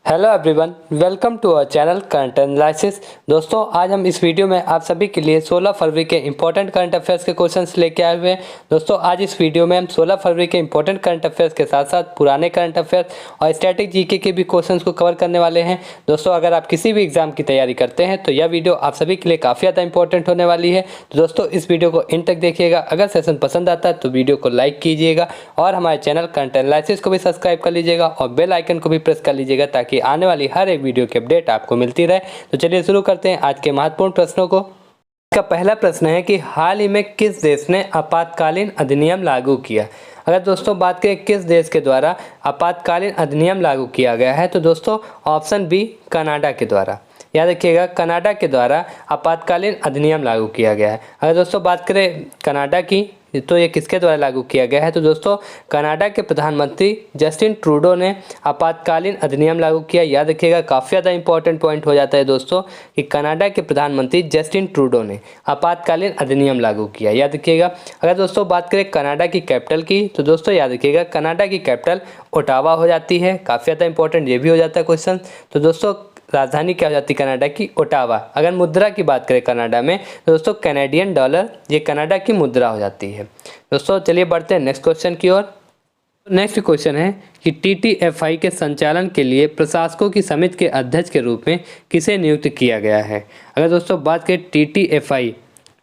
Hello everyone, welcome to our channel current analysis. दोस्तों, आज हम इस वीडियो में आप सभी के लिए 16 फरवरी के इंपॉर्टेंट करंट अफेयर्स के क्वेश्चंस लेके आए हुए हैं। दोस्तों, आज इस वीडियो में हम 16 फरवरी के इंपॉर्टेंट करंट अफेयर्स के साथ साथ पुराने करंट अफेयर्स और स्टैटिक जीके के भी क्वेश्चंस को कवर करने वाले हैं। दोस्तों, अगर आप किसी भी एग्जाम की तैयारी करते हैं तो यह वीडियो आप सभी के लिए काफ़ी ज़्यादा इंपॉर्टेंट होने वाली है। तो दोस्तों, इस वीडियो को इन तक देखिएगा। अगर सेशन पसंद आता है तो वीडियो को लाइक कीजिएगा और हमारे चैनल करंट एनालिसिस को भी सब्सक्राइब कर लीजिएगा और बेल आइकन को भी प्रेस कर लीजिएगा ताकि आने वाली हर एक वीडियो की अपडेट आपको मिलती रहे। तो चलिए शुरू करते हैं आज के महत्वपूर्ण प्रश्नों को। इसका पहला प्रश्न है कि हाल ही में किस देश ने आपातकालीन अधिनियम लागू किया। अगर दोस्तों बात करें किस देश के द्वारा आपातकालीन अधिनियम लागू किया गया है तो दोस्तों ऑप्शन बी कनाडा के द्वारा। याद रखिएगा, कनाडा के द्वारा आपातकालीन अधिनियम लागू किया गया है। अगर दोस्तों बात करें कनाडा की तो ये किसके द्वारा लागू किया गया है तो दोस्तों कनाडा के प्रधानमंत्री जस्टिन ट्रूडो ने आपातकालीन अधिनियम लागू किया। याद रखिएगा, काफ़ी ज़्यादा इंपॉर्टेंट पॉइंट हो जाता है दोस्तों कि कनाडा के प्रधानमंत्री जस्टिन ट्रूडो ने आपातकालीन अधिनियम लागू किया। याद रखिएगा। अगर दोस्तों बात करें कनाडा की कैपिटल की तो दोस्तों याद रखिएगा कनाडा की कैपिटल ओटावा हो जाती है। काफ़ी ज़्यादा इंपॉर्टेंट ये भी हो जाता है क्वेश्चन। तो दोस्तों राजधानी क्या हो जाती है कनाडा की? ओटावा। अगर मुद्रा की बात करें कनाडा में तो दोस्तों कैनेडियन डॉलर ये कनाडा की मुद्रा हो जाती है। दोस्तों चलिए बढ़ते हैं नेक्स्ट क्वेश्चन की ओर। नेक्स्ट क्वेश्चन है कि टीटीएफआई के संचालन के लिए प्रशासकों की समिति के अध्यक्ष के रूप में किसे नियुक्त किया गया है। अगर दोस्तों बात करें TTFI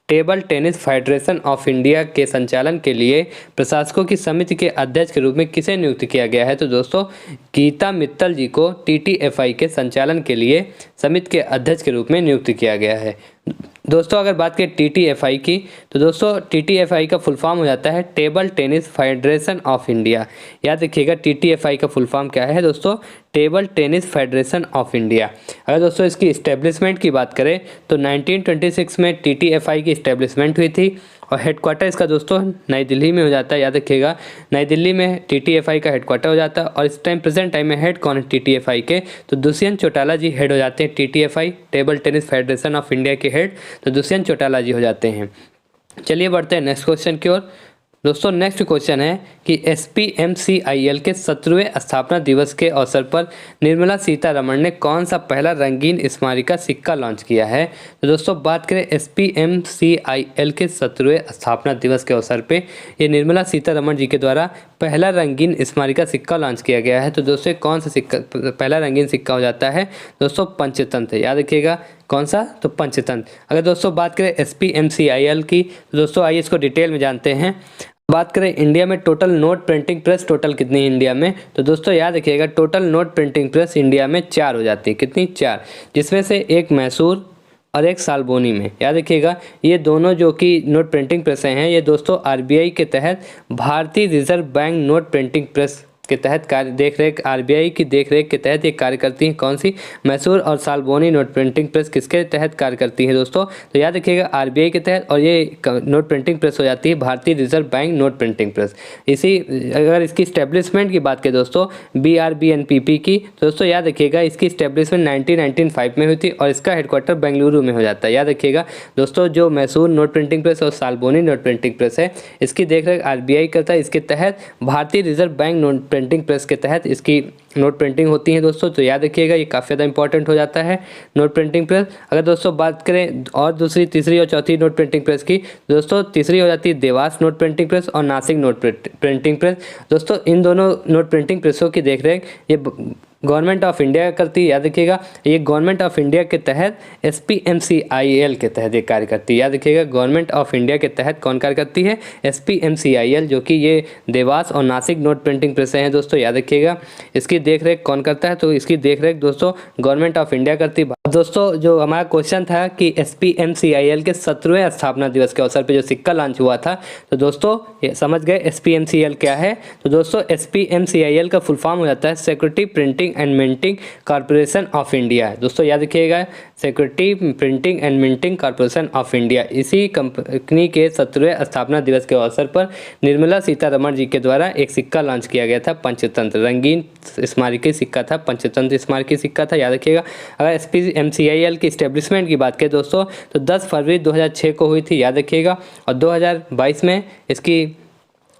table tennis federation of India के संचालन के लिए प्रशासकों की समिति के अध्यक्ष के रूप में किसे नियुक्त किया गया है तो दोस्तों गीता मित्तल जी को टीटीएफआई के संचालन के लिए समिति के अध्यक्ष के रूप में नियुक्त किया गया है। दोस्तों अगर बात करें टीटीएफआई की तो दोस्तों टीटीएफआई का फुल फॉर्म हो जाता है table tennis federation of India. याद रखिएगा टीटीएफआई का फुल फॉर्म क्या है दोस्तों? Table tennis federation of India. अगर दोस्तों इसकी इस्टेब्लिशमेंट की बात करें तो 1926 में टीटीएफआई की इस्टेब्लिशमेंट हुई थी और हेडक्वार्टर इसका दोस्तों नई दिल्ली में हो जाता है। याद रखिएगा, नई दिल्ली में टीटीएफआई का हेडक्वार्टर हो जाता है और इस टाइम प्रेजेंट टाइम में हेड कौन है टीटीएफआई के तो दुष्यंत चौटाला जी हेड हो जाते हैं। TTFI table tennis federation of India के हेड तो दुष्यंत चौटाला जी हो जाते हैं। चलिए बढ़ते हैं नेक्स्ट क्वेश्चन की ओर। दोस्तों नेक्स्ट क्वेश्चन है कि SPMCIL के 17वें स्थापना दिवस के अवसर पर निर्मला सीतारमण ने कौन सा पहला रंगीन स्मारिका सिक्का लॉन्च किया है। तो दोस्तों बात करें SPMCIL के 17वें स्थापना दिवस के अवसर पे ये निर्मला सीतारमण जी के द्वारा पहला रंगीन स्मारिका सिक्का लॉन्च किया गया है। तो दोस्तों कौन सा सिक्का पहला रंगीन सिक्का हो जाता है दोस्तों? पंचतंत्र। याद रखिएगा कौन सा? तो पंचतंत्र। अगर दोस्तों बात करें SPMCIL की तो दोस्तों आइए इसको डिटेल में जानते हैं। बात करें इंडिया में total note printing press total कितनी है इंडिया में तो दोस्तों याद रखिएगा total note printing press India में 4 हो जाती है। कितनी? 4, जिसमें से एक मैसूर और एक सालबोनी में। याद रखिएगा ये दोनों जो कि नोट प्रिंटिंग प्रेसें हैं ये दोस्तों RBI के तहत भारतीय reserve bank note printing press के तहत कार्य देखरेख RBI की देखरेख के तहत ये कार्य करती हैं। कौन सी? मैसूर और सालबोनी नोट प्रिंटिंग प्रेस किसके तहत कार्य करती है दोस्तों? तो याद रखिएगा RBI के तहत और ये नोट प्रिंटिंग प्रेस हो जाती है भारतीय reserve bank note printing press. इसी अगर इसकी स्टैब्लिशमेंट की बात करें दोस्तों BRBNPP की तो दोस्तों याद रखिएगा इसकी स्टैब्लिशमेंट 1995 में हुई थी और इसका हेडक्वार्टर बेंगलुरु में हो जाता है। याद रखिएगा दोस्तों जो मैसूर नोट प्रिंटिंग प्रेस और सालबोनी नोट प्रिंटिंग प्रेस है इसकी देखरेख RBI करता है। इसके तहत भारतीय reserve bank note printing press के तहत इसकी नोट प्रिंटिंग होती है दोस्तों। तो याद रखिएगा ये काफ़ी ज़्यादा इंपॉर्टेंट हो जाता है नोट प्रिंटिंग प्रेस। अगर दोस्तों बात करें और दूसरी तीसरी और चौथी नोट प्रिंटिंग प्रेस की दोस्तों तीसरी हो जाती है देवास नोट प्रिंटिंग प्रेस और नासिक नोट प्रिंटिंग प्रेस। दोस्तों इन दोनों नोट प्रिंटिंग प्रेसों की देखरेख ये गवर्नमेंट ऑफ इंडिया करती है। याद रखिएगा ये गवर्नमेंट ऑफ इंडिया के तहत SPMCIL के तहत ये कार्य करती है। याद रखिएगा गवर्नमेंट ऑफ इंडिया के तहत कौन कार्य करती है? SPMCIL, जो कि ये देवास और नासिक नोट प्रिंटिंग प्रेसें हैं दोस्तों। याद रखिएगा इसकी देखरेख कौन करता है? तो इसकी देखरेख दोस्तों गवर्नमेंट ऑफ इंडिया करती है। दोस्तों जो हमारा क्वेश्चन था कि SPMCIL के 17वें स्थापना दिवस के अवसर पर जो सिक्का लॉन्च हुआ था तो दोस्तों ये समझ गए SPMCIL क्या है। तो दोस्तों SPMCIL का फुल फॉर्म हो जाता है security printing and minting corporation of India. दोस्तों याद रखिएगा security printing and minting corporation of India. इसी कंपनी के 17वें स्थापना दिवस के अवसर पर निर्मला सीतारमण जी के द्वारा एक सिक्का लॉन्च किया गया था पंचतंत्र रंगीन स्मारकी सिक्का था, पंचतंत्र स्मारकी सिक्का था। याद रखिएगा अगर SPMCIL की इस्टेब्लिशमेंट की बात करें दोस्तों तो 10 फरवरी 2006 को हुई थी। याद रखिएगा और 2022 में इसकी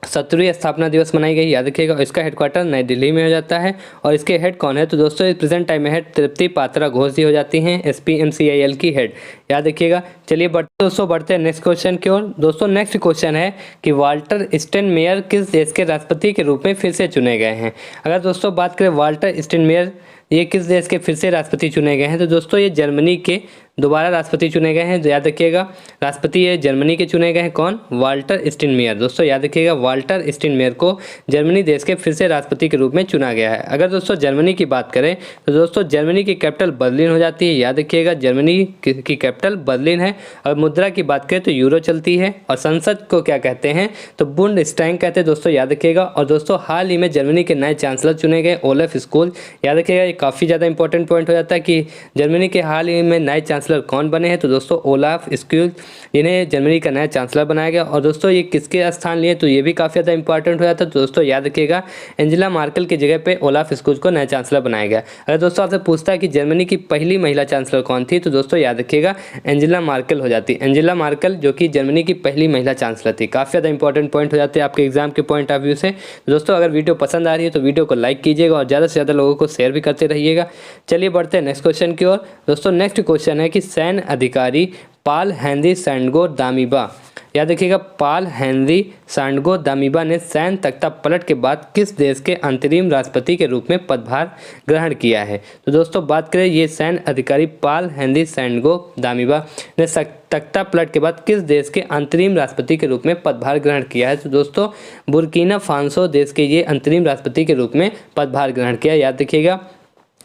70वीं स्थापना दिवस मनाई गई, याद रखिएगा। इसका हेडक्वार्टर नई दिल्ली में हो जाता है। और इसके हेड कौन है, तो दोस्तों प्रेजेंट टाइम में हेड तृप्ति पात्रा घोष जी हो जाती हैं, SPMCIL की हेड, याद रखिएगा। चलिए बढ़ते हैं नेक्स्ट क्वेश्चन की ओर। दोस्तों नेक्स्ट क्वेश्चन है कि वाल्टर स्टाइनमायर किस देश के राष्ट्रपति के रूप में फिर से चुने गए हैं। अगर दोस्तों बात करें वाल्टर स्टाइनमायर ये किस देश के फिर से राष्ट्रपति चुने गए हैं, तो दोस्तों ये जर्मनी के दोबारा राष्ट्रपति चुने गए हैं। याद रखिएगा राष्ट्रपति ये जर्मनी के चुने गए हैं, कौन, वाल्टर स्टाइनमायर। दोस्तों याद रखिएगा वाल्टर स्टाइनमायर को जर्मनी देश के फिर से राष्ट्रपति के रूप में चुना गया है। अगर दोस्तों जर्मनी की बात करें तो दोस्तों जर्मनी की कैपिटल बर्लिन हो जाती है, याद रखिएगा जर्मनी की कैपिटल बर्लिन है। और मुद्रा की बात करें तो यूरो चलती है। और संसद को क्या कहते हैं, तो बुंडस्टैग कहते हैं, दोस्तों याद रखिएगा। और दोस्तों हाल ही में जर्मनी के नए चांसलर चुने गए, ओलाफ स्कोल, याद रखिएगा। ये काफ़ी ज़्यादा इंपॉर्टेंट पॉइंट हो जाता है कि जर्मनी के हाल ही में नए चांसलर कौन बने हैं, तो दोस्तों ओलाफ स्कोल, इन्हें जर्मनी का नया चांसलर बनाया गया। और दोस्तों ये किसके स्थान लिए, तो ये भी काफ़ी ज़्यादा इंपॉर्टेंट हो जाता है। तो दोस्तों याद रखिएगा एंजेला मार्केल की जगह पे ओलाफ स्कोल को नया चांसलर बनाया गया। अगर दोस्तों आपसे पूछता है कि जर्मनी की पहली महिला चांसलर कौन थी, तो दोस्तों याद रखिएगा एंजेला मार्केल हो जाती है। एंजेला मार्केल जो कि जर्मनी की पहली महिला चांसलर थी। काफ़ी ज़्यादा इंपॉर्टेंट पॉइंट हो जाते हैं आपके एग्जाम के पॉइंट ऑफ व्यू से। दोस्तों अगर वीडियो पसंद आ रही है तो वीडियो को लाइक कीजिएगा और ज़्यादा से ज़्यादा लोगों को शेयर भी करते रहिएगा। चलिए बढ़ते हैं नेक्स्ट क्वेश्चन की ओर। दोस्तों नेक्स्ट क्वेश्चन है कि सैन्य अधिकारी पाल हेनरी सैंडगो दामिबा, याद रखिएगा पाल हेनरी सैंडगो दामिबा ने सैन्य तख्ता पलट के बाद किस देश के अंतरिम राष्ट्रपति के रूप में पदभार ग्रहण किया है। तो दोस्तों बात करें ये सैन्य अधिकारी पाल हेनरी सैंडगो दामिबा ने तख्ता पलट के बाद किस देश के अंतरिम राष्ट्रपति के रूप में पदभार ग्रहण किया है, तो दोस्तों बुर्किना फासो देश के ये अंतरिम राष्ट्रपति के रूप में पदभार ग्रहण किया। याद रखिएगा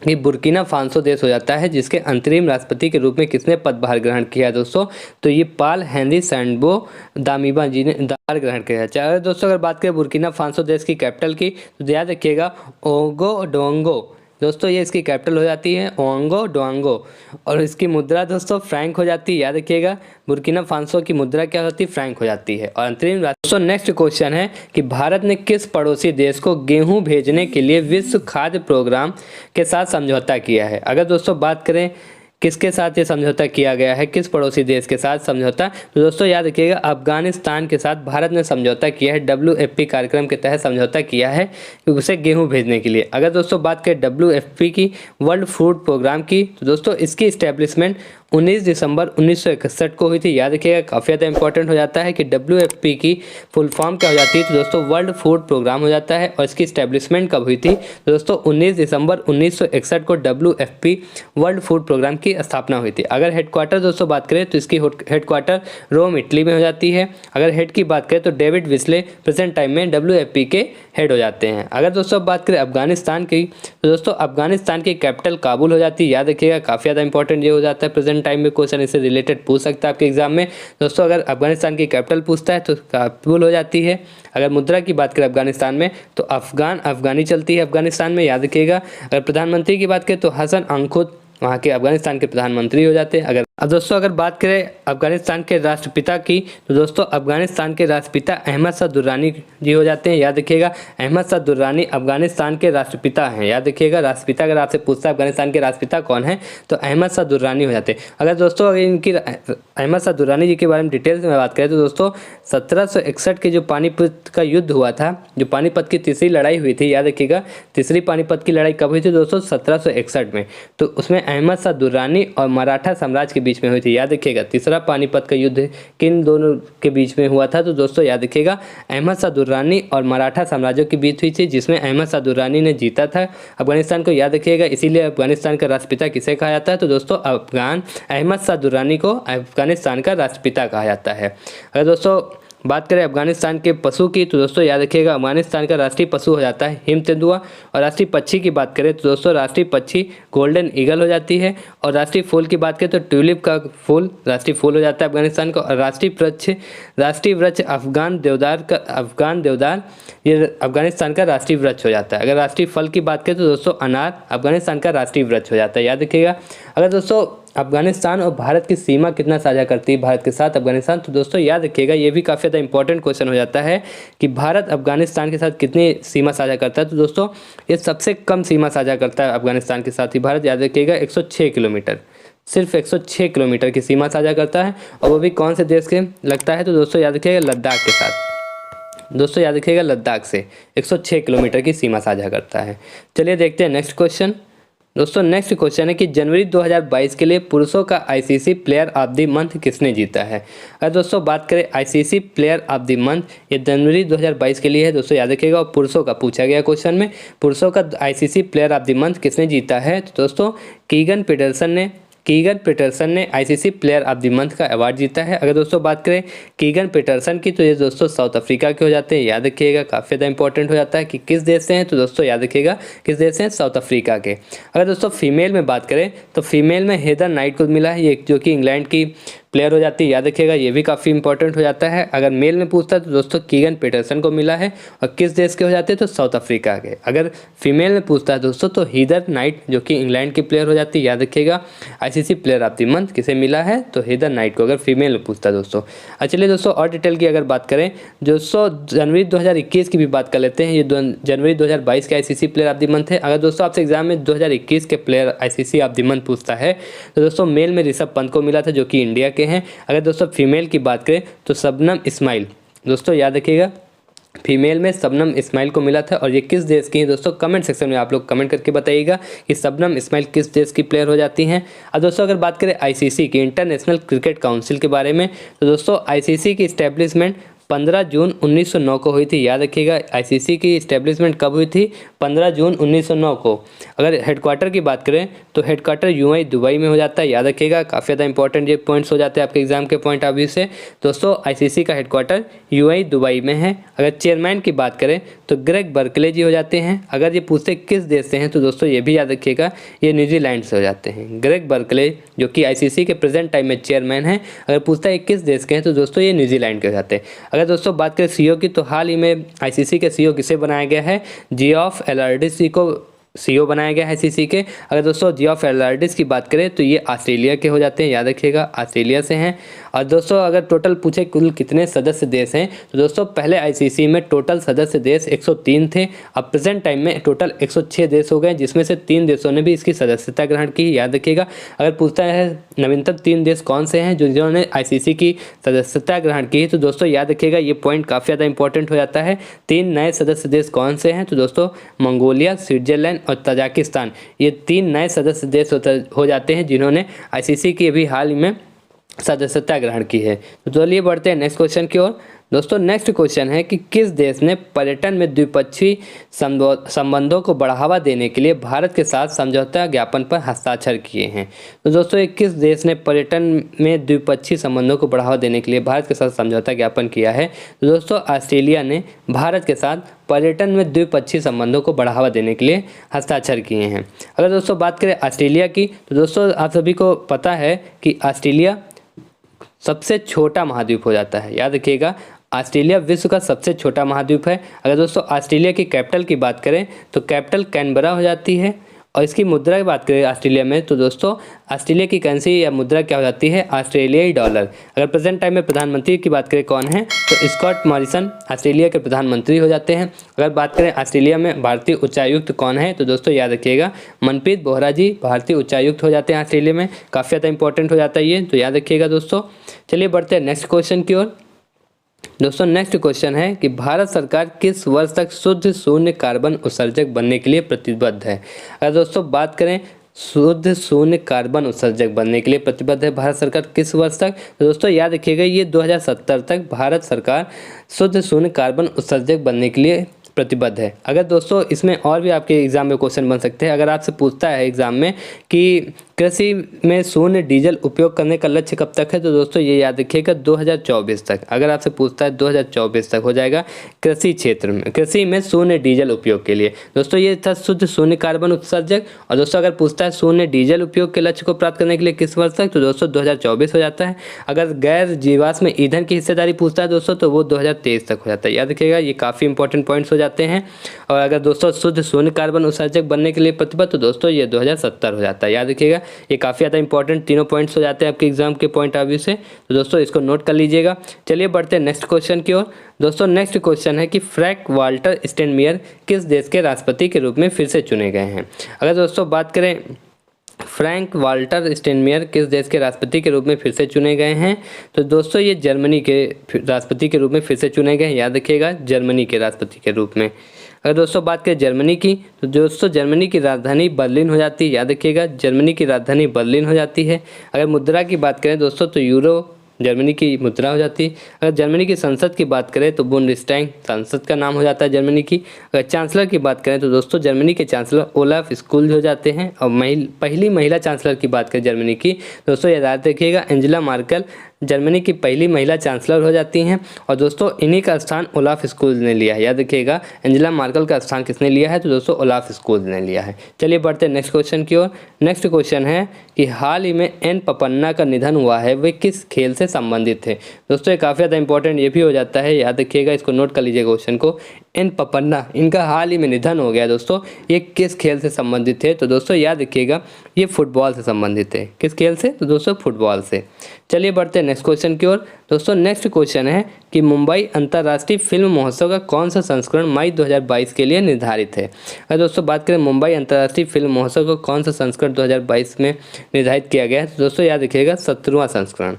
कि बुर्किना फासो देश हो जाता है जिसके अंतरिम राष्ट्रपति के रूप में किसने पदभार ग्रहण किया है दोस्तों, तो ये पाल हेनरी सैंडगो दामिबा जी ने पदभार ग्रहण किया है। चलिए दोस्तों अगर बात करें बुर्किना फासो देश की कैपिटल की, तो याद रखिएगा ओगोडोंगो, दोस्तों ये इसकी कैपिटल हो जाती है ओंगोडोंगो। और इसकी मुद्रा दोस्तों फ्रैंक हो जाती है, याद रखिएगा बुर्किना फासो की मुद्रा क्या होती है, फ्रैंक हो जाती है। और अंतरिम दोस्तों नेक्स्ट क्वेश्चन है कि भारत ने किस पड़ोसी देश को गेहूं भेजने के लिए विश्व खाद्य प्रोग्राम के साथ समझौता किया है। अगर दोस्तों बात करें किसके साथ ये समझौता किया गया है, किस पड़ोसी देश के साथ समझौता, तो दोस्तों याद रखिएगा अफगानिस्तान के साथ भारत ने समझौता किया है। WFP कार्यक्रम के तहत समझौता किया है कि उसे गेहूं भेजने के लिए। अगर दोस्तों बात करें WFP की, वर्ल्ड फूड प्रोग्राम की, तो दोस्तों इसकी इस्टेब्लिशमेंट 19 दिसंबर 1961 को हुई थी। याद रखिएगा काफ़ी ज़्यादा इंपॉर्टेंट हो जाता है कि WFP की फुल फॉर्म क्या हो जाती है, तो दोस्तों वर्ल्ड फूड प्रोग्राम हो जाता है। और इसकी इस्टेब्लिशमेंट कब हुई थी, तो दोस्तों 19 दिसंबर 1961 को WFP वर्ल्ड फूड प्रोग्राम की स्थापना हुई थी। अगर हेडक्वार्टर दोस्तों बात करें तो इसकी हेडक्वार्टर रोम इटली में हो जाती है। अगर हेड की बात करें तो डेविड विस्ले प्रेजेंट टाइम में WFP के हेड हो जाते हैं। अगर दोस्तों बात करें अफगानिस्तान की, तो दोस्तों अफगानिस्तान की कैपिटल काबुल हो जाती है। याद रखिएगा काफ़ी ज़्यादा इंपॉर्टेंट ये हो जाता है, प्रेजेंट टाइम में क्वेश्चन इससे रिलेटेड पूछ सकता है आपके एग्जाम में। दोस्तों अगर अफगानिस्तान की कैपिटल पूछता है तो काबुल हो जाती है। अगर मुद्रा की बात करें अफगानिस्तान में तो अफगानी चलती है अफगानिस्तान में, याद रखिएगा। अगर प्रधानमंत्री की बात करें तो हसन अंखुद वहाँ के अफगानिस्तान के प्रधानमंत्री हो जाते हैं। अब दोस्तों अगर बात करें अफगानिस्तान के राष्ट्रपिता की, तो दोस्तों अफगानिस्तान के राष्ट्रपिता अहमद शाह दुर्रानी जी हो जाते हैं। याद रखिएगा अहमद शाह दुर्रानी अफगानिस्तान के राष्ट्रपिता हैं। याद रखिएगा राष्ट्रपिता अगर आपसे पूछता है अफगानिस्तान के राष्ट्रपिता कौन है, तो अहमद शाह दुर्रानी हो जाते हैं। अगर दोस्तों अगर इनकी अहमद शाह दुर्रानी जी के बारे में डिटेल्स में बात करें तो दोस्तों 1761 के जो पानीपत का युद्ध हुआ था, जो पानीपत की तीसरी लड़ाई हुई थी, याद रखिएगा तीसरी पानीपत की लड़ाई कब हुई थी दोस्तों, 1761 में। तो उसमें अहमद शाह दुर्रानी और मराठा साम्राज्य के बीच में हुई थी। याद रखिएगा तीसरा पानीपत का युद्ध किन दोनों के बीच में हुआ था, तो दोस्तों याद रखिएगा अहमद शाह दुर्रानी और मराठा साम्राज्यों के बीच हुई थी, जिसमें अहमद शाह दुर्रानी ने जीता था अफगानिस्तान को। याद रखिएगा इसीलिए अफगानिस्तान का राष्ट्रपिता किसे कहा जाता है, तो दोस्तों अहमद शाह दुर्रानी को अफगानिस्तान का राष्ट्रपिता कहा जाता है। अगर दोस्तों बात करें अफगानिस्तान के पशु की, तो दोस्तों याद रखिएगा अफगानिस्तान का राष्ट्रीय पशु हो जाता है हिम तेंदुआ। और राष्ट्रीय पक्षी की बात करें तो दोस्तों राष्ट्रीय पक्षी गोल्डन ईगल हो जाती है। और राष्ट्रीय फूल की बात करें तो ट्यूलिप का फूल राष्ट्रीय फूल हो जाता है अफगानिस्तान का। और राष्ट्रीय वृक्ष अफगान देवदार ये अफगानिस्तान का राष्ट्रीय वृक्ष हो जाता है। अगर राष्ट्रीय फल की बात करें तो दोस्तों अनार अफगानिस्तान का राष्ट्रीय वृक्ष हो जाता है। याद रखिएगा अगर दोस्तों अफगानिस्तान और भारत की सीमा कितना साझा करती है भारत के साथ अफगानिस्तान, तो दोस्तों याद रखिएगा ये भी काफ़ी ज़्यादा इंपॉर्टेंट क्वेश्चन हो जाता है कि भारत अफगानिस्तान के साथ कितनी सीमा साझा करता है, तो दोस्तों ये सबसे कम सीमा साझा करता है अफगानिस्तान के साथ ही भारत। याद रखिएगा 106 किलोमीटर, सिर्फ 106 किलोमीटर की सीमा साझा करता है। और वो भी कौन से देश के लगता है, तो दोस्तों याद रखिएगा लद्दाख के साथ। दोस्तों याद रखिएगा लद्दाख से 106 किलोमीटर की सीमा साझा करता है। चलिए देखते हैं नेक्स्ट क्वेश्चन। दोस्तों नेक्स्ट क्वेश्चन है कि जनवरी 2022 के लिए पुरुषों का ICC player of the month किसने जीता है। अगर दोस्तों बात करें ICC player of the month, ये जनवरी 2022 के लिए है दोस्तों, याद रखिएगा। और पुरुषों का पूछा गया क्वेश्चन में, पुरुषों का ICC player of the month किसने जीता है, तो दोस्तों कीगन पीटरसन ने ICC player of the month का अवार्ड जीता है। अगर दोस्तों बात करें कीगन पीटरसन की, तो ये दोस्तों साउथ अफ्रीका के हो जाते हैं, याद रखिएगा। काफ़ी ज़्यादा इंपॉर्टेंट हो जाता है कि किस देश से हैं, तो दोस्तों याद रखिएगा किस देश से हैं, साउथ अफ्रीका के। अगर दोस्तों फीमेल में बात करें तो फीमेल में हेदर नाइट को मिला है, ये जो कि इंग्लैंड की प्लेयर हो जाती है, याद रखिएगा। ये भी काफ़ी इंपॉर्टेंट हो जाता है। अगर मेल में पूछता है तो दोस्तों कीगन पीटरसन को मिला है, और किस देश के हो जाते हैं, तो साउथ अफ्रीका के। अगर फीमेल में पूछता है दोस्तों तो हेदर नाइट जो कि इंग्लैंड की प्लेयर हो जाती है, याद रखिएगा। ICC player of the month किसे मिला है, तो हेदर नाइट को, अगर फीमेल में पूछता है दोस्तों। चलिए दोस्तों और डिटेल की अगर बात करें, दोस्तों जनवरी 2021 की भी बात कर लेते हैं। ये जनवरी 2022 के ICC player of the month है। अगर दोस्तों आपसे एग्जाम में 2021 के player ICC of the month पूछता है तो दोस्तों मेल में ऋषभ पंत को मिला था, जो कि इंडिया के हैं। अगर दोस्तों फीमेल की बात करें तो शबनम इस्माइल, दोस्तों याद रखिएगा फीमेल में शबनम इस्माइल को मिला था। और ये किस देश की है दोस्तों, कमेंट सेक्शन में आप लोग कमेंट करके बताइएगा कि शबनम इस्माइल किस देश की प्लेयर हो जाती हैं। अब दोस्तों अगर बात करें आईसीसी की, इंटरनेशनल क्रिकेट काउंसिल के बारे में, तो दोस्तों आईसीसी की इस्टेब्लिशमेंट 15 जून 1909 को हुई थी, याद रखिएगा। आईसीसी की इस्टेब्लिशमेंट कब हुई थी, 15 जून 1909 को। अगर हेडक्वार्टर की बात करें तो हेडक्वार्टर यूएई दुबई में हो जाता है, याद रखिएगा। काफ़ी ज़्यादा इंपॉर्टेंट ये पॉइंट्स हो जाते हैं आपके एग्जाम के पॉइंट ऑफ व्यू से। दोस्तों आईसीसी का हेडक्वार्टर यूएई दुबई में है। अगर चेयरमैन की बात करें तो ग्रेग बर्कले जी हो जाते हैं। अगर ये पूछते किस देश से हैं तो दोस्तों ये भी याद रखिएगा, ये न्यूजीलैंड से हो जाते हैं। ग्रेग बर्कले जो कि आईसीसी के प्रेजेंट टाइम में चेयरमैन हैं, अगर पूछता है किस देश के हैं तो दोस्तों ये न्यूजीलैंड के हो जाते हैं। अगर दोस्तों बात करें सीईओ की, तो हाल ही में आईसीसी के सीईओ किसे बनाया गया है, जियोफ एलार्डिस को सीईओ बनाया गया है आईसीसी के। अगर दोस्तों जियोफ एलार्डिस की बात करें तो ये ऑस्ट्रेलिया के हो जाते हैं, याद रखिएगा ऑस्ट्रेलिया से हैं। और दोस्तों अगर टोटल पूछे कुल कितने सदस्य देश हैं, तो दोस्तों पहले आईसीसी में टोटल सदस्य देश 103 थे। अब प्रेजेंट टाइम में टोटल 106 देश हो गए, जिसमें से 3 देशों ने भी इसकी सदस्यता ग्रहण की, याद रखिएगा। अगर पूछता है नवीनतम 3 देश कौन से हैं जिन्होंने आईसीसी की सदस्यता ग्रहण की, तो दोस्तों याद रखिएगा ये पॉइंट काफ़ी ज़्यादा इंपॉर्टेंट हो जाता है। 3 नए सदस्य देश कौन से हैं, तो दोस्तों मंगोलिया, स्विट्जरलैंड और तजाकिस्तान, ये 3 नए सदस्य देश हो जाते हैं जिन्होंने आईसीसी की अभी हाल ही में सदस्यता ग्रहण की है। तो चलिए बढ़ते हैं नेक्स्ट क्वेश्चन की ओर। दोस्तों नेक्स्ट क्वेश्चन है कि किस देश ने पर्यटन में द्विपक्षीय संबंधों को बढ़ावा देने के लिए भारत के साथ समझौता ज्ञापन पर हस्ताक्षर किए हैं। तो दोस्तों ये किस देश ने पर्यटन में द्विपक्षीय संबंधों को बढ़ावा देने के लिए भारत के साथ समझौता ज्ञापन किया है, तो दोस्तों ऑस्ट्रेलिया ने भारत के साथ पर्यटन में द्विपक्षीय संबंधों को बढ़ावा देने के लिए हस्ताक्षर किए हैं। अगर दोस्तों बात करें ऑस्ट्रेलिया की, तो दोस्तों आप सभी को पता है कि ऑस्ट्रेलिया सबसे छोटा महाद्वीप हो जाता है, याद रखिएगा। ऑस्ट्रेलिया विश्व का सबसे छोटा महाद्वीप है। अगर दोस्तों ऑस्ट्रेलिया की कैपिटल की बात करें तो कैपिटल कैनबरा हो जाती है। और इसकी मुद्रा की बात करें ऑस्ट्रेलिया में, तो दोस्तों ऑस्ट्रेलिया की करेंसी या मुद्रा क्या हो जाती है, ऑस्ट्रेलियाई डॉलर। अगर प्रेजेंट टाइम में प्रधानमंत्री की बात करें कौन है, तो स्कॉट मॉरिसन ऑस्ट्रेलिया के प्रधानमंत्री हो जाते हैं। अगर बात करें ऑस्ट्रेलिया में भारतीय उच्चायुक्त कौन है, तो दोस्तों याद रखिएगा मनप्रीत बोहरा जी भारतीय उच्चायुक्त हो जाते हैं ऑस्ट्रेलिया में। काफ़ी ज़्यादा इंपॉर्टेंट हो जाता है ये, तो याद रखिएगा दोस्तों। चलिए बढ़ते हैं नेक्स्ट क्वेश्चन की ओर। दोस्तों नेक्स्ट क्वेश्चन है कि भारत सरकार किस वर्ष तक शुद्ध शून्य कार्बन उत्सर्जक बनने के लिए प्रतिबद्ध है। अगर दोस्तों बात करें शुद्ध शून्य कार्बन उत्सर्जक बनने के लिए प्रतिबद्ध है भारत सरकार किस वर्ष तक, तो दोस्तों याद रखिएगा ये 2070 तक भारत सरकार शुद्ध शून्य कार्बन उत्सर्जक बनने के लिए प्रतिबद्ध है। अगर दोस्तों इसमें और भी आपके एग्जाम में क्वेश्चन बन सकते हैं। अगर आपसे पूछता है एग्जाम में कि कृषि में शून्य डीजल उपयोग करने का लक्ष्य कब तक है, तो दोस्तों ये याद रखिएगा 2024 तक। अगर आपसे पूछता है 2024 तक हो जाएगा कृषि क्षेत्र में, कृषि में शून्य डीजल उपयोग के लिए। दोस्तों ये था शुद्ध शून्य कार्बन उत्सर्जक। और दोस्तों अगर पूछता है शून्य डीजल उपयोग के लक्ष्य को प्राप्त करने के लिए किस वर्ष तक, तो दोस्तों 2024 हो जाता है। अगर गैर जीवाश्म ईंधन की हिस्सेदारी पूछता है दोस्तों, तो वो 2023 तक हो जाता है। याद रखिएगा ये काफ़ी इंपॉर्टेंट पॉइंट्स हो जाते हैं। और अगर दोस्तों शुद्ध शून्य कार्बन उत्सर्जक बनने के लिए प्रतिबद्ध, तो दोस्तों ये 2070 हो जाता है। याद रखिएगा ये काफ़ी ज़्यादा इंपॉर्टेंट तीनों पॉइंट्स हो जाते हैं आपके एग्जाम के पॉइंट ऑफ व्यू से, तो दोस्तों इसको नोट कर लीजिएगा। चलिए बढ़ते हैं नेक्स्ट क्वेश्चन की ओर। दोस्तों नेक्स्ट क्वेश्चन है कि फ्रैंक वाल्टर स्टेनमेयर किस देश के राष्ट्रपति के रूप में फिर से चुने गए हैं। अगर दोस्तों बात करें फ्रैंक वाल्टर स्टेनमेयर किस देश के राष्ट्रपति के रूप में फिर से चुने गए हैं? तो दोस्तों ये जर्मनी के राष्ट्रपति के रूप में फिर से चुने गए हैं, याद रखिएगा, जर्मनी के राष्ट्रपति के रूप में। अगर दोस्तों बात करें जर्मनी की, तो दोस्तों जर्मनी की राजधानी बर्लिन हो जाती है, याद रखिएगा, जर्मनी की राजधानी बर्लिन हो जाती है। अगर मुद्रा की बात करें दोस्तों तो यूरो जर्मनी की मुद्रा हो जाती है। अगर जर्मनी की संसद की बात करें तो बुंडेस्टैग संसद का नाम हो जाता है जर्मनी की। अगर चांसलर की बात करें तो दोस्तों जर्मनी के चांसलर ओलाफ स्कूल हो जाते हैं। और पहली महिला चांसलर की बात करें जर्मनी की, दोस्तों याद रखिएगा, एंजेला मार्केल जर्मनी की पहली महिला चांसलर हो जाती हैं। और दोस्तों इन्हीं का स्थान ओलाफ स्कूल ने लिया है, याद रखिएगा, एंजेला मार्केल का स्थान किसने लिया है? तो दोस्तों ओलाफ स्कूल ने लिया है। चलिए बढ़ते हैं नेक्स्ट क्वेश्चन की ओर। नेक्स्ट क्वेश्चन है कि हाल ही में एन पपन्ना का निधन हुआ है, वे किस खेल से संबंधित थे? दोस्तों ये काफ़ी ज़्यादा इंपॉर्टेंट ये भी हो जाता है, याद रखिएगा, इसको नोट कर लीजिए क्वेश्चन को। एन पपन्ना, इनका हाल ही में निधन हो गया दोस्तों, ये किस खेल से संबंधित थे? तो दोस्तों याद रखिएगा, ये फुटबॉल से संबंधित है। किस खेल से? तो दोस्तों फुटबॉल से। चलिए बढ़ते हैं नेक्स्ट क्वेश्चन की ओर। दोस्तों नेक्स्ट क्वेश्चन है कि मुंबई अंतर्राष्ट्रीय फिल्म महोत्सव का कौन सा संस्करण मई 2022 के लिए निर्धारित है? अगर दोस्तों बात करें मुंबई अंतर्राष्ट्रीय फिल्म महोत्सव का कौन सा संस्करण 2022 में निर्धारित किया गया है, तो दोस्तों याद रखिएगा 17वां संस्करण।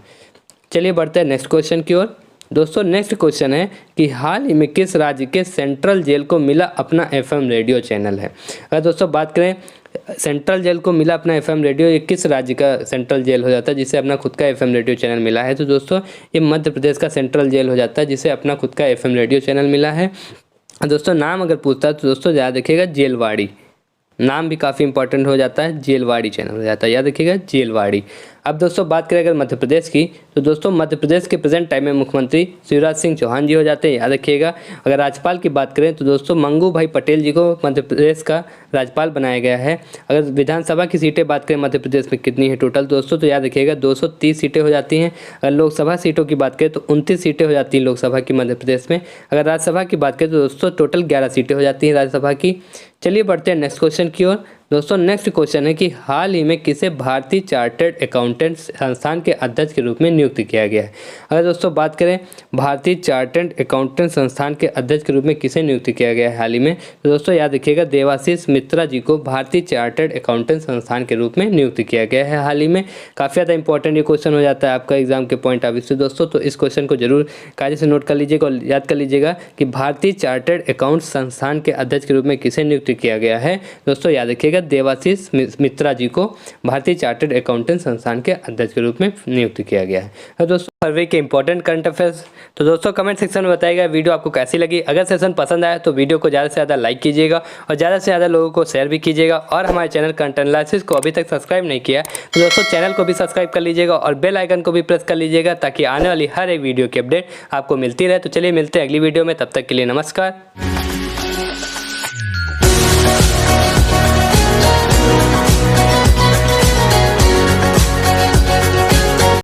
चलिए बढ़ते हैं नेक्स्ट क्वेश्चन की ओर। दोस्तों नेक्स्ट क्वेश्चन है कि हाल ही में किस राज्य के सेंट्रल जेल को मिला अपना FM रेडियो चैनल है? अगर दोस्तों बात करें सेंट्रल जेल को मिला अपना FM रेडियो, ये किस राज्य का सेंट्रल जेल हो जाता है जिसे अपना खुद का FM रेडियो चैनल मिला है? तो दोस्तों ये मध्य प्रदेश का सेंट्रल जेल हो जाता है जिसे अपना खुद का FM रेडियो चैनल मिला है। दोस्तों नाम अगर पूछता है तो दोस्तों याद रखिएगा जेलवाड़ी, नाम भी काफ़ी इंपॉर्टेंट हो जाता है, जेलवाड़ी चैनल हो जाता है, याद रखिएगा जेलवाड़ी। अब दोस्तों बात करें अगर मध्य प्रदेश की, तो दोस्तों मध्य प्रदेश के प्रेजेंट टाइम में मुख्यमंत्री शिवराज सिंह चौहान जी हो जाते हैं, याद रखिएगा। अगर राज्यपाल की बात करें तो दोस्तों मंगू भाई पटेल जी को मध्य प्रदेश का राज्यपाल बनाया गया है। अगर विधानसभा की सीटें बात करें मध्य प्रदेश में कितनी है टोटल दोस्तों, तो याद रखिएगा 230 सीटें हो जाती हैं। अगर लोकसभा सीटों की बात करें तो 29 सीटें हो जाती हैं लोकसभा की मध्य प्रदेश में। अगर राज्यसभा की बात करें तो दोस्तों टोटल 11 सीटें हो जाती हैं राज्यसभा की। चलिए बढ़ते हैं नेक्स्ट क्वेश्चन की ओर। दोस्तों नेक्स्ट क्वेश्चन है कि हाल ही में किसे भारतीय चार्टर्ड अकाउंटेंट संस्थान के अध्यक्ष के रूप में नियुक्त किया गया है? अगर दोस्तों बात करें भारतीय चार्टर्ड अकाउंटेंट संस्थान के अध्यक्ष के रूप में किसे नियुक्त किया गया है हाल ही में, तो दोस्तों याद रखिएगा देवाशीष मित्रा जी को भारतीय चार्टर्ड अकाउंटेंट संस्थान के रूप में नियुक्त किया गया है हाल ही में। काफ़ी ज़्यादा इंपॉर्टेंट ये क्वेश्चन हो जाता है आपका एग्जाम के पॉइंट ऑफ व्यू से दोस्तों, तो इस क्वेश्चन को जरूर कायदे से नोट कर लीजिएगा और याद कर लीजिएगा कि भारतीय चार्टर्ड अकाउंट संस्थान के अध्यक्ष के रूप में किसे नियुक्त किया गया है? दोस्तों याद रखिएगा देवाशीष मित्रा जी को भारतीय चार्टर्ड अकाउंटेंट संस्थान के अध्यक्ष के रूप में नियुक्त किया गया है। तो दोस्तों फरवरी के इंपॉर्टेंट करंट अफेयर्स, तो दोस्तों कमेंट सेक्शन में बताइएगा वीडियो आपको कैसी लगी। अगर सेशन पसंद आया तो वीडियो को ज़्यादा से ज़्यादा लाइक कीजिएगा और ज़्यादा से ज़्यादा लोगों को शेयर भी कीजिएगा। और हमारे चैनल कंटेंट एनालिसिस को अभी तक सब्सक्राइब नहीं किया तो दोस्तों चैनल को भी सब्सक्राइब कर लीजिएगा और बेल आइकन को भी प्रेस कर लीजिएगा ताकि आने वाली हर एक वीडियो की अपडेट आपको मिलती रहे। तो चलिए मिलते हैं अगली वीडियो में, तब तक के लिए नमस्कार।